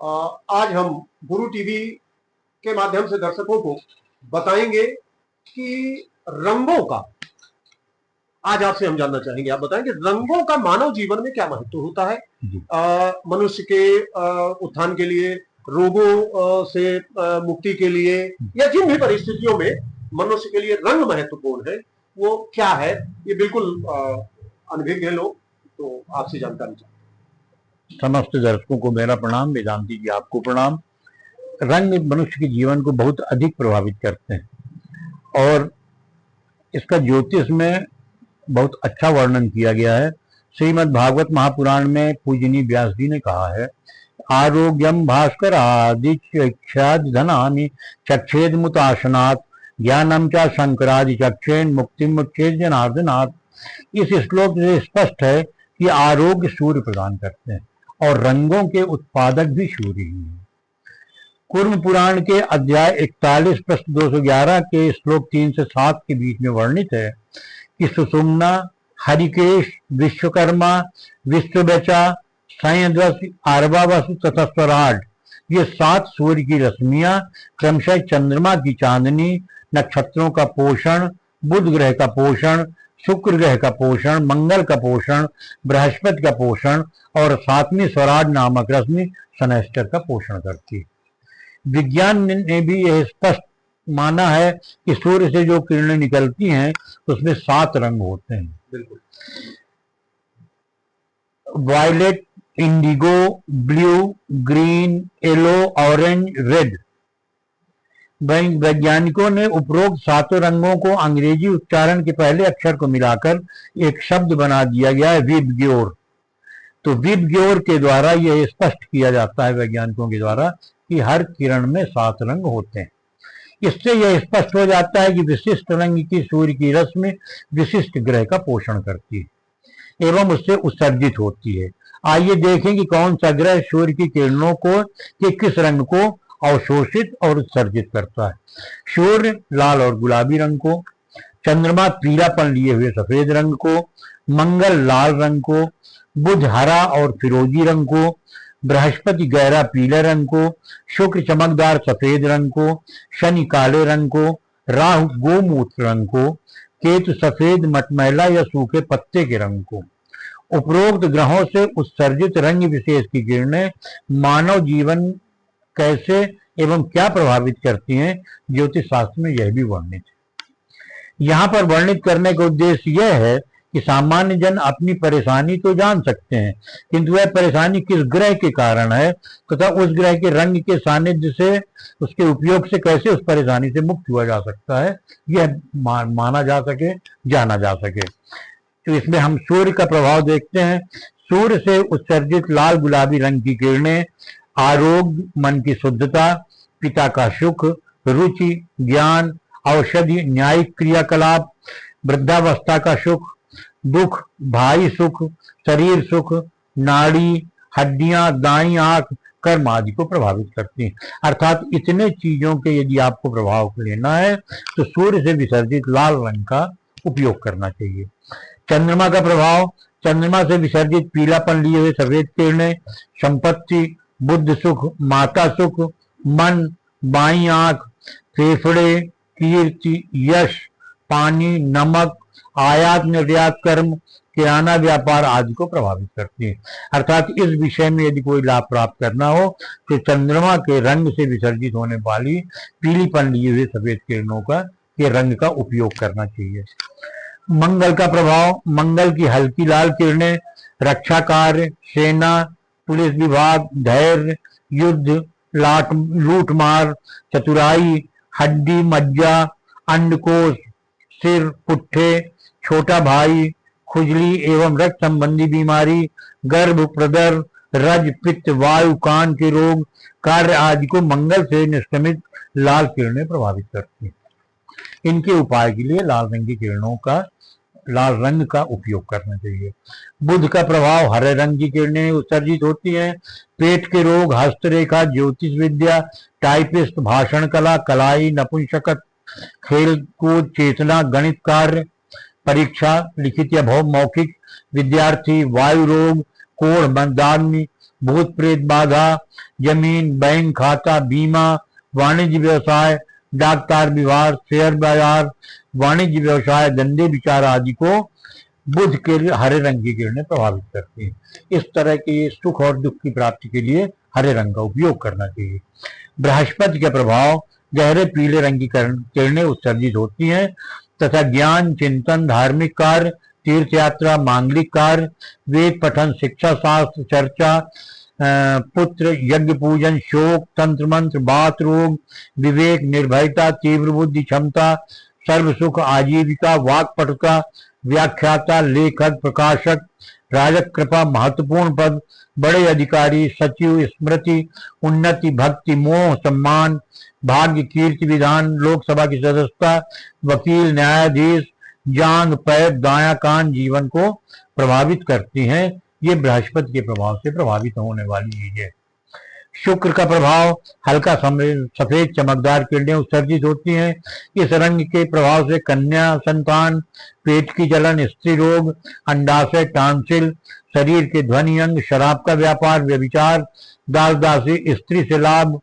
आज हम गुरु टीवी के माध्यम से दर्शकों को बताएंगे कि रंगों का, आज आपसे हम जानना चाहेंगे, आप बताएं कि रंगों का मानव जीवन में क्या महत्व होता है। मनुष्य के उत्थान के लिए, रोगों से मुक्ति के लिए, या जिन भी परिस्थितियों में मनुष्य के लिए रंग महत्वपूर्ण है वो क्या है, ये बिल्कुल अनभिज्ञ हैं लोग, तो आपसे जानकारी चाहिए। समस्त दर्शकों को मेरा प्रणाम, वेदांती जी आपको प्रणाम। रंग मनुष्य के जीवन को बहुत अधिक प्रभावित करते हैं और इसका ज्योतिष में बहुत अच्छा वर्णन किया गया है। श्रीमद् भागवत महापुराण में पूजनीय व्यास जी ने कहा है, आरोग्यम भास्कर आदि धनानि चक्षेद मुताशनात् ज्ञानम चा शंकरादि चक्षेन मुक्ति मुच्छेद जनार्दनात्। इस श्लोक से स्पष्ट है कि आरोग्य सूर्य प्रदान करते हैं और रंगों के उत्पादक भी सूर्य ही हैं। कूर्म पुराण के अध्याय 41 पृष्ठ 211 के श्लोक 3 से 7 के बीच में वर्णित है कि सुषुम्ना, हरिकेश, विश्वकर्मा, विश्वबचा, संयद्वस, आरवावसु तथा स्वराट, ये 7 सूर्य की रश्मियां क्रमशः चंद्रमा की चांदनी, नक्षत्रों का पोषण, बुध ग्रह का पोषण, शुक्र ग्रह का पोषण, मंगल का पोषण, बृहस्पति का पोषण और 7वीं स्वराज नामक रश्मि शनैश्चर का पोषण करती है। विज्ञान ने भी यह स्पष्ट माना है कि सूर्य से जो किरणें निकलती हैं उसमें 7 रंग होते हैं। बिल्कुल। Violet, indigo, blue, green, yellow, orange, red. वैज्ञानिकों ने उपरोक्त 7 रंगों को अंग्रेजी उच्चारण के पहले अक्षर को मिलाकर एक शब्द बना दिया गया है, विबग्योर। तो विबग्योर के द्वारा यह स्पष्ट किया जाता है वैज्ञानिकों के द्वारा कि हर किरण में 7 रंग होते हैं। इससे यह स्पष्ट हो जाता है कि विशिष्ट रंग की सूर्य की रश्मि विशिष्ट ग्रह का पोषण करती है एवं उससे उत्सर्जित होती है। आइए देखें कि कौन सा ग्रह सूर्य की किरणों को कि किस रंग को अवशोषित और उत्सर्जित करता है। सूर्य लाल और गुलाबी रंग को, चंद्रमा पीलापन लिए हुए सफेद रंग को, मंगल लाल रंग को, बुध हरा और फिरोजी रंग को, बृहस्पति गहरा पीले रंग को, शुक्र चमकदार सफेद रंग को, शनि काले रंग को, राहु गोमूत्र रंग को, केतु सफेद मटमैला या सूखे पत्ते के रंग को। उपरोक्त ग्रहों से उत्सर्जित रंग विशेष की किरणें मानव जीवन कैसे एवं क्या प्रभावित करती हैं, ज्योतिष शास्त्र में यह भी वर्णित है। यहाँ पर वर्णित करने का उद्देश्य यह है कि सामान्य जन अपनी परेशानी तो जान सकते हैं, किंतु वह परेशानी किस ग्रह के कारण है तथा उस ग्रह के रंग के सानिध्य से, उसके उपयोग से कैसे उस परेशानी से मुक्त हुआ जा सकता है, यह माना जा सके, जाना जा सके। तो इसमें हम सूर्य का प्रभाव देखते हैं। सूर्य से उत्सर्जित लाल गुलाबी रंग की किरणें आरोग्य, मन की शुद्धता, पिता का सुख, रुचि, ज्ञान, औषधि, न्यायिक क्रियाकलाप, वृद्धावस्था का सुख, दुख, भाई सुख, शरीर सुख, नाड़ी, हड्डियां, दाई आंख, कर्म आदि को प्रभावित करती हैं। अर्थात इतने चीजों के यदि आपको प्रभाव लेना है तो सूर्य से विसर्जित लाल रंग का उपयोग करना चाहिए। चंद्रमा का प्रभाव, चंद्रमा से विसर्जित पीलापन लिए हुए सफेद किरणें संपत्ति, बुद्ध सुख, माता सुख, मन, बाई आंख, फेफड़े, कीर्ति, यश, पानी, नमक, आयात निर्यात कर्म, किराना व्यापार आदि को प्रभावित करती है। अर्थात इस विषय में यदि कोई लाभ प्राप्त करना हो तो चंद्रमा के रंग से विसर्जित होने वाली पीलीपन लिए हुए सफेद किरणों का के रंग का उपयोग करना चाहिए। मंगल का प्रभाव, मंगल की हल्की लाल किरणें रक्षा कार्य, सेना, पुलिस विभाग, धैर्य, युद्ध, लूटमार, चतुराई, हड्डी मज्जा, अंडकोश, सिर, पुट्ठे, छोटा भाई, खुजली एवं रक्त संबंधी बीमारी, गर्भ, प्रदर, रज, पित्त, वायु, कान के रोग, कार्य आदि को मंगल से निष्क्रमित लाल किरणें प्रभावित करती हैं। इनके उपाय के लिए लाल रंग का उपयोग करना चाहिए। बुध का प्रभाव, हरे रंग की किरणें उत्सर्जित होती हैं। पेट के रोग, हस्तरेखा, ज्योतिष विद्या, टाइपिस्ट, भाषण कला, कलाई, नपुंसकत्व, खेल कूद, चेतना, गणित कार्य, परीक्षा, लिखित या मौखिक, विद्यार्थी, वायु रोग, कोढ़, मंदाग्नि, भूत प्रेत बाधा, जमीन, बैंक खाता, बीमा, वाणिज्य व्यवसाय, डाक तार विवाह, शेयर बाजार, वाणिज्य व्यवसाय, धंधे विचार आदि को बुध के हरे रंग की किरणें प्रभावित करती हैं। इस तरह के सुख और दुख की प्राप्ति के लिए हरे रंग का उपयोग करना चाहिए। बृहस्पति का प्रभाव गहरे पीले रंग की किरणें उत्सर्जित होती हैं तथा ज्ञान, चिंतन, धार्मिक कार्य, तीर्थ यात्रा, मांगलिक कार्य, वेद पठन, शिक्षा शास्त्र, चर्चा, पुत्र, यज्ञ पूजन, शोक, तंत्र मंत्र, बात रोग, विवेक, निर्भयता, तीव्र बुद्धि क्षमता, सर्व सुख, आजीविका, वाक्पटुता, व्याख्याता, लेखक, प्रकाशक, राजक कृपा, महत्वपूर्ण पद, बड़े अधिकारी, सचिव, स्मृति, उन्नति, भक्ति, मोह, सम्मान, भाग्य, कीर्ति, विधान, लोकसभा की सदस्यता, वकील, न्यायाधीश, जांग, पैर, दायां कान जीवन को प्रभावित करती हैं। ये बृहस्पति के प्रभाव से प्रभावित होने वाली चीजें। शुक्र का प्रभाव हल्का सफेद चमकदार किरणें उत्सर्जित होती हैं। इस रंग के प्रभाव से कन्या संतान, पेट की जलन, स्त्री रोग, अंडाशय, टांसिल, शरीर के ध्वनि अंग, शराब का व्यापार, व्यभिचार, दास दासी, स्त्री से लाभ,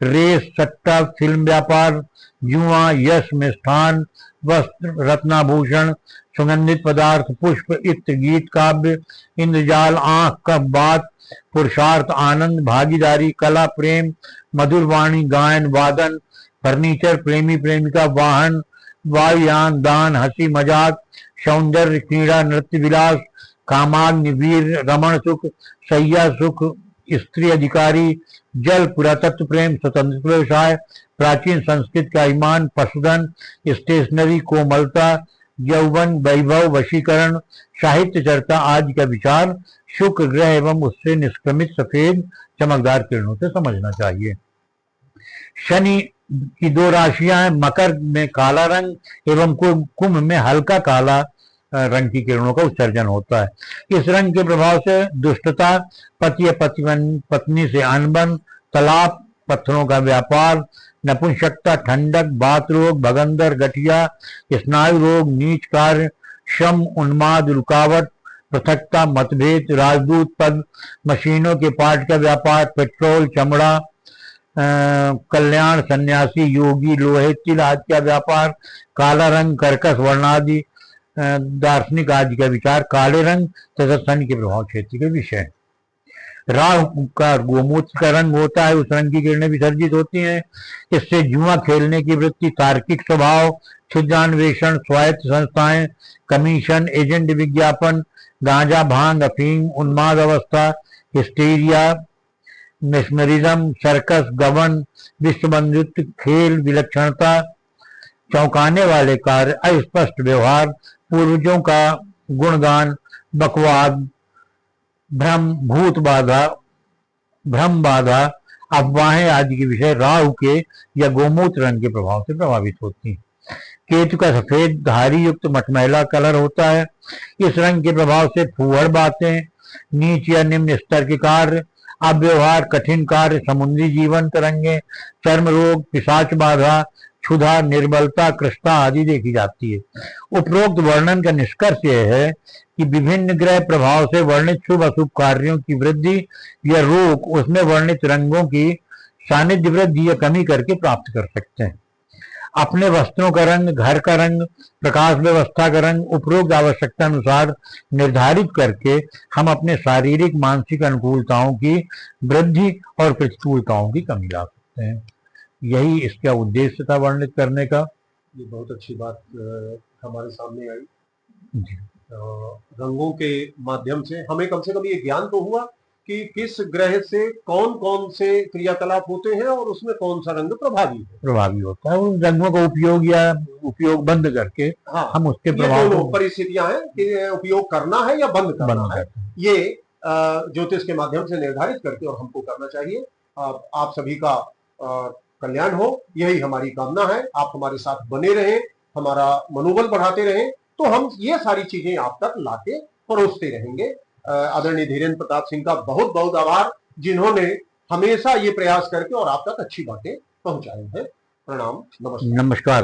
रेस, सट्टा, फिल्म व्यापार, जुआ, यश, मिष्ठान, वस्त्र, रत्नाभूषण, सुगंधित पदार्थ, पुष्प, इत्र, गीत, काव्य, इंद्रजाल, आंख का बात, पुरुषार्थ, आनंद, भागीदारी, कला, प्रेम, मधुर वाणी, गायन, वादन, फर्नीचर, प्रेमी प्रेमिका, वाहन, वायुयान, दान, हंसी मजाक, सौंदर्य, क्रीड़ा, नृत्य विलास, कामाग्नि, वीर, रमण सुख, सैया सुख, स्त्री अधिकारी, जल, पुरातत्व प्रेम, स्वतंत्र व्यवसाय, प्राचीन संस्कृत का ईमान, पशुधन, स्टेशनरी, कोमलता, यौवन, वैभव, वशीकरण, साहित्य चर्चा आदि का विचार शुक्र ग्रह एवं उससे निष्क्रमित सफेद चमकदार किरणों से समझना चाहिए। शनि की दो राशियां हैं, मकर में काला रंग एवं कुंभ में हल्का काला रंग की किरणों का उत्सर्जन होता है। इस रंग के प्रभाव से दुष्टता, पति या पत्नी से अनबन, तलाक, पत्थरों का व्यापार, नपुंसकता, ठंडक, बात रोग, भगंदर, गठिया, स्नायु रोग, नीच कार्य, श्रम, उन्माद, रुकावट, पृथकता, मतभेद, राजदूत पद, मशीनों के पार्ट का व्यापार, पेट्रोल, चमड़ा, कल्याण, सन्यासी, योगी, लोहे, तिल आदि का व्यापार, काला रंग, कर्कश वर्णादि, दार्शनिक आदि का विचार, काले रंग तथा शनि के प्रभाव क्षेत्र के विषय। राहु का गोमूत्र का रंग होता है, उस रंग की किरणें विसर्जित होती हैं। इससे जुआ खेलने की वृत्ति, तार्किक स्वभाव, छिद्रान्वेषण, स्वायत्त संस्थाएं, कमीशन, एजेंट विज्ञापन, गांजा, भांग, अफीम, उन्माद अवस्था, हिस्टीरिया, मिशनरिज्म, सर्कस, गबन, विश्व बंधुत्व, खेल, विलक्षणता, चौंकाने वाले कार्य, अस्पष्ट व्यवहार, पूर्वजों का गुणगान, बकवाद, भ्रम, भूत बाधा, भ्रम बाधा, अफवाहें आदि के विषय राहु के या गोमूत्र रंग के प्रभाव से प्रभावित होती हैं। केतु का सफेद धारी युक्त मटमैला कलर होता है। इस रंग के प्रभाव से फूहड़ बातें, नीच या निम्न स्तर के कार्य, अव्यवहार, कठिन कार्य, समुद्री जीवन तरंगे, चर्म रोग, पिशाच बाधा, क्षुधा, निर्बलता, कृष्णा आदि देखी जाती है। उपरोक्त वर्णन का निष्कर्ष यह है कि विभिन्न ग्रह प्रभाव से वर्णित शुभ अशुभ कार्यों की वृद्धि या रोक उसमें वर्णित रंगों की सानिध्य वृद्धि या कमी करके प्राप्त कर सकते हैं। अपने वस्त्रों का रंग, घर का रंग, प्रकाश व्यवस्था का रंग उपरोक्त आवश्यकता अनुसार निर्धारित करके हम अपने शारीरिक मानसिक अनुकूलताओं की वृद्धि और प्रतिकूलताओं की कमी ला सकते हैं। यही इसका उद्देश्य था वर्णित करने का। ये बहुत अच्छी बात हमारे सामने आई। जी। रंगों के माध्यम से हमें कम से कम ये ज्ञान तो हुआ कि किस ग्रह से कौन कौन से क्रियाकलाप होते हैं और उसमें कौन सा रंग प्रभावी होता है। उन रंगों का उपयोग या उपयोग बंद करके हम उसके प्रभाव को परिस्थितियां हैं कि उपयोग करना है या बंद करना है, ये ज्योतिष के माध्यम से निर्धारित करके और हमको करना चाहिए। आप सभी का कल्याण हो, यही हमारी कामना है। आप हमारे साथ बने रहें, हमारा मनोबल बढ़ाते रहें, तो हम ये सारी चीजें आप तक लाके परोसते रहेंगे। आदरणीय धीरेन्द्र प्रताप सिंह का बहुत बहुत आभार, जिन्होंने हमेशा ये प्रयास करके और आप तक अच्छी बातें पहुंचाई हैं। प्रणाम, नमस्कार। नमस्कार।